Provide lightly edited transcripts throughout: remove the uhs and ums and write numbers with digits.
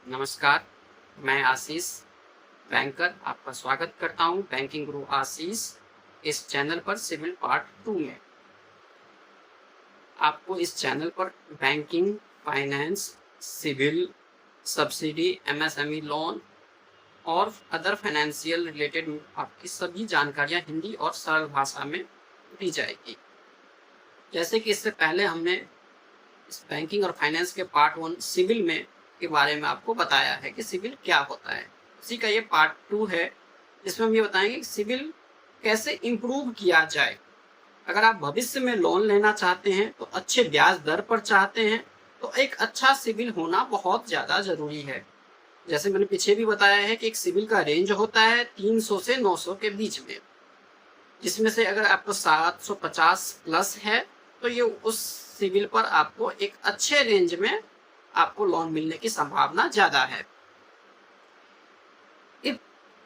नमस्कार, मैं आशीष बैंकर आपका स्वागत करता हूं बैंकिंग गुरु आशीष इस चैनल पर सिविल पार्ट 2 में। आपको इस चैनल पर banking, finance, civil, subsidy, MSME loan और अदर फाइनेंशियल रिलेटेड आपकी सभी जानकारियां हिंदी और सरल भाषा में दी जाएगी। जैसे कि इससे पहले हमने इस बैंकिंग और फाइनेंस के पार्ट 1 सिविल में के बारे में आपको बताया है कि सिविल क्या होता है। उसी का ये पार्ट 2 है जिसमें हम ये बताएंगे कि सिविल कैसे इम्प्रूव किया जाए। अगर आप भविष्य में लोन लेना चाहते हैं तो अच्छे ब्याज दर पर चाहते हैं तो एक अच्छा सिविल होना बहुत ज़्यादा ज़रूरी है। जैसे मैंने पीछे भी बताया है कि एक सिविल का रेंज होता है 300 से 900 के बीच में, जिसमें से अगर आपको 750 प्लस है तो ये उस सिविल पर आपको एक अच्छे रेंज में आपको लोन मिलने की संभावना ज़्यादा है।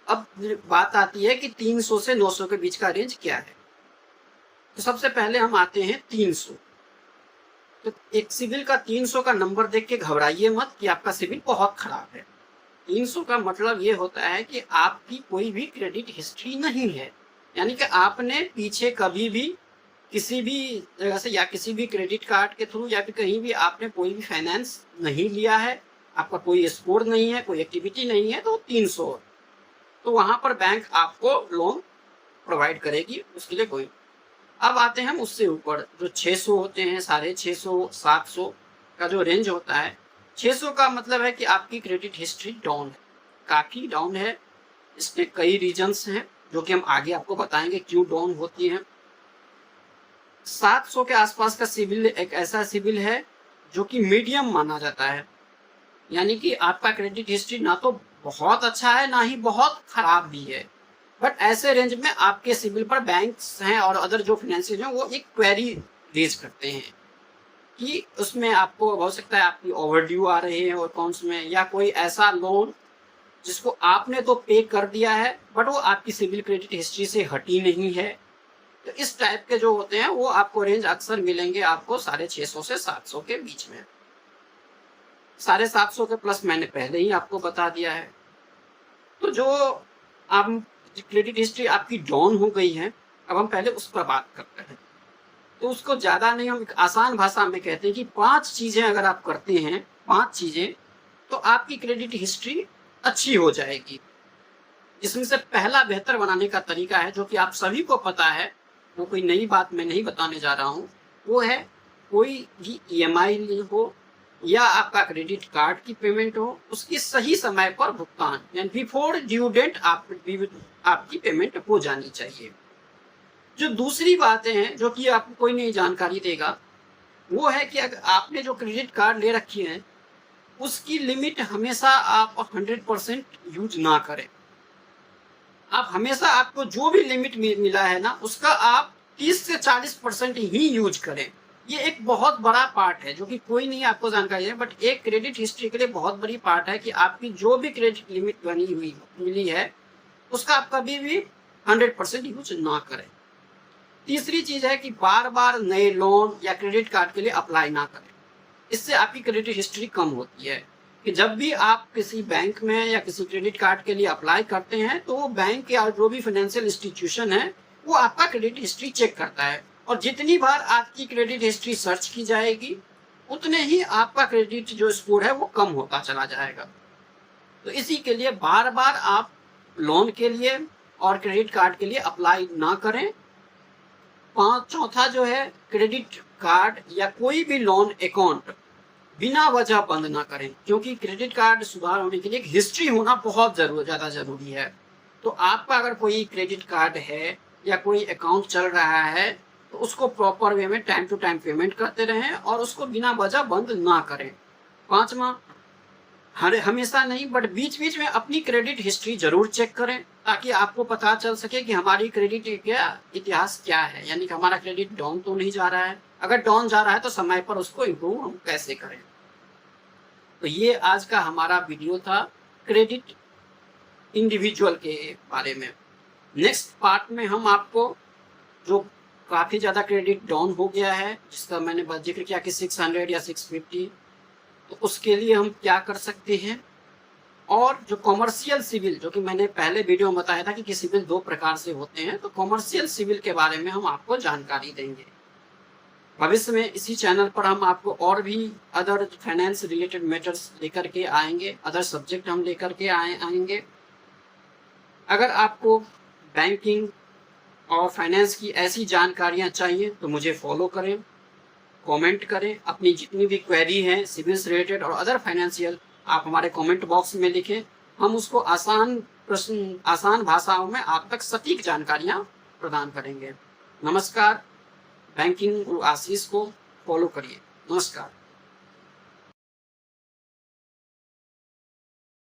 अब बात आती है कि 300 से 900 के बीच का रेंज क्या है। तो सबसे पहले हम आते हैं 300। तो एक सिविल का 300 का नंबर देख के घबराइए मत कि आपका सिविल बहुत खराब है। 300 का मतलब ये होता है कि आपकी कोई भी क्रेडिट हिस्ट्री नहीं है, यानी कि आपने पीछे कभी भी किसी भी जगह से या किसी भी क्रेडिट कार्ड के थ्रू या फिर कहीं भी आपने कोई भी फाइनेंस नहीं लिया है, आपका कोई स्कोर नहीं है, कोई एक्टिविटी नहीं है, तो 300 तो वहां पर बैंक आपको लोन प्रोवाइड करेगी, उसके लिए कोई। अब आते हैं हम उससे ऊपर जो 600 होते हैं, 650, 700 का जो रेंज होता है। 600 का मतलब है कि आपकी क्रेडिट हिस्ट्री डाउन है, काफ़ी डाउन है। इसमें कई रीजंस हैं जो कि हम आगे आपको बताएंगे क्यों डाउन होती हैं। 700 के आसपास का सिविल एक ऐसा सिविल है जो कि मीडियम माना जाता है, यानी कि आपका क्रेडिट हिस्ट्री ना तो बहुत अच्छा है ना ही बहुत खराब भी है, बट ऐसे रेंज में आपके सिविल पर बैंक्स हैं और अदर जो फाइनेंशियल हैं वो एक क्वेरी रेज करते हैं कि उसमें आपको हो सकता है आपकी ओवरड्यू आ रही है और अकाउंट्स में, या कोई ऐसा लोन जिसको आपने तो पे कर दिया है बट वो आपकी सिविल क्रेडिट हिस्ट्री से हटी नहीं है। तो इस टाइप के जो होते हैं वो आपको रेंज अक्सर मिलेंगे आपको 650 से 700 के बीच में। 750 के प्लस मैंने पहले ही आपको बता दिया है। तो जो आप क्रेडिट हिस्ट्री आपकी डाउन हो गई है, अब हम पहले उस पर बात करते हैं। तो उसको ज़्यादा नहीं, हम एक आसान भाषा में कहते हैं कि 5 चीज़ें अगर आप करते हैं, 5 चीज़ें, तो आपकी क्रेडिट हिस्ट्री अच्छी हो जाएगी। इसमें से पहला बेहतर बनाने का तरीका है जो कि आप सभी को पता है, वो कोई नई बात मैं नहीं बताने जा रहा हूँ, वो है कोई भी EMI हो या आपका क्रेडिट कार्ड की पेमेंट हो, उसकी सही समय पर भुगतान, यानी बिफोर ड्यू डेट आपकी पेमेंट हो जानी चाहिए। जो दूसरी बातें हैं जो कि आपको कोई नहीं जानकारी देगा, वो है कि अगर आपने जो क्रेडिट कार्ड ले रखी है उसकी लिमिट हमेशा आप 100% यूज ना करें। आप हमेशा आपको जो भी लिमिट मिला है ना उसका आप 30 से 40% ही यूज करें। ये एक बहुत बड़ा पार्ट है जो कि कोई नहीं आपको जानकारी है, बट एक क्रेडिट हिस्ट्री के लिए बहुत बड़ी पार्ट है कि आपकी जो भी क्रेडिट लिमिट बनी हुई मिली है उसका आप कभी भी 100% यूज ना करें। तीसरी चीज है कि बार बार नए लोन या क्रेडिट कार्ड के लिए अप्लाई ना करें। इससे आपकी क्रेडिट हिस्ट्री कम होती है कि जब भी आप किसी बैंक में या किसी क्रेडिट कार्ड के लिए अप्लाई करते हैं तो वो बैंक या जो भी फाइनेंशियल इंस्टीट्यूशन है वो आपका क्रेडिट हिस्ट्री चेक करता है, और जितनी बार आपकी क्रेडिट हिस्ट्री सर्च की जाएगी उतने ही आपका क्रेडिट जो स्कोर है वो कम होता चला जाएगा। तो इसी के लिए बार बार आप लोन के लिए और क्रेडिट कार्ड के लिए अप्लाई ना करें। चौथा जो है, क्रेडिट कार्ड या कोई भी लोन अकाउंट बिना वजह बंद ना करें, क्योंकि क्रेडिट कार्ड सुधार होने के लिए एक हिस्ट्री होना बहुत ज़्यादा जरूरी है। तो आपका अगर कोई क्रेडिट कार्ड है या कोई अकाउंट चल रहा है तो उसको प्रॉपर वे में टाइम टू टाइम पेमेंट करते रहें और उसको बिना वजह बंद ना करें। पांचवा, हमेशा नहीं बट बीच बीच में अपनी क्रेडिट हिस्ट्री जरूर चेक करें ताकि आपको पता चल सके कि हमारी क्रेडिट इतिहास क्या है, यानी कि हमारा क्रेडिट डाउन तो नहीं जा रहा है। अगर डाउन जा रहा है तो समय पर उसको इम्प्रूव हम कैसे करें। तो ये आज का हमारा वीडियो था क्रेडिट इंडिविजुअल के बारे में। नेक्स्ट पार्ट में हम आपको जो काफ़ी ज़्यादा क्रेडिट डाउन हो गया है जिसका मैंने जिक्र किया कि 600 या 650, तो उसके लिए हम क्या कर सकते हैं और जो कॉमर्शियल सिविल, जो कि मैंने पहले वीडियो में बताया था कि सिविल 2 प्रकार से होते हैं, तो कॉमर्शियल सिविल के बारे में हम आपको जानकारी देंगे। भविष्य में इसी चैनल पर हम आपको और भी अदर फाइनेंस रिलेटेड मैटर्स लेकर के आएंगे, अदर सब्जेक्ट हम लेकर के आएंगे। अगर आपको बैंकिंग और फाइनेंस की ऐसी जानकारियां चाहिए तो मुझे फॉलो करें, कमेंट करें, अपनी जितनी भी क्वेरी है सिविल से रिलेटेड और अदर फाइनेंशियल आप हमारे कमेंट बॉक्स में लिखें। हम उसको आसान भाषाओं में आप तक सटीक जानकारियां प्रदान करेंगे। नमस्कार। बैंकिंग गुरु आशीष को फॉलो करिए। नमस्कार।